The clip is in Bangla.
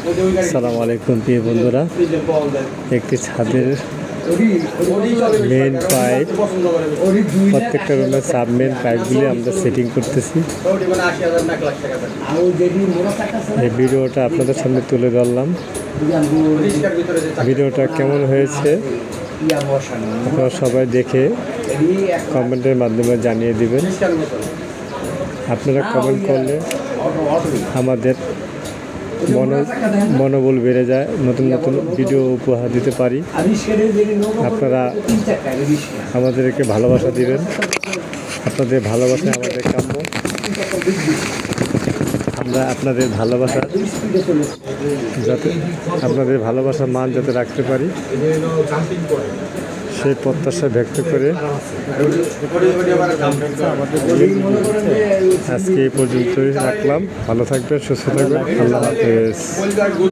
আসসালামু আলাইকুম প্রিয় বন্ধুরা, একটি ছাদের মেন পাইপ, প্রত্যেকটা রুমের সাব মেন পাইপগুলি আমরা সেটিং করতেছি। এই ভিডিওটা আপনাদের সামনে তুলে ধরলাম। ভিডিওটা কেমন হয়েছে আপনারা সবাই দেখে কমেন্টের মাধ্যমে জানিয়ে দিবেন। আপনারা কমেন্ট করলে আমাদের মনোবল বেড়ে যায়, নতুন নতুন ভিডিও উপহার দিতে পারি। আপনারা আমাদেরকে ভালোবাসা দিবেন, আপনাদের ভালোবাসা আমাদের কাম্য। আমরা আপনাদের ভালোবাসার মান যাতে রাখতে পারি সেই প্রত্যাশা ব্যক্ত করে আজকে এই পর্যন্তই রাখলাম। ভালো থাকবেন, সুস্থ থাকবেন, আল্লাহ হাফেজ।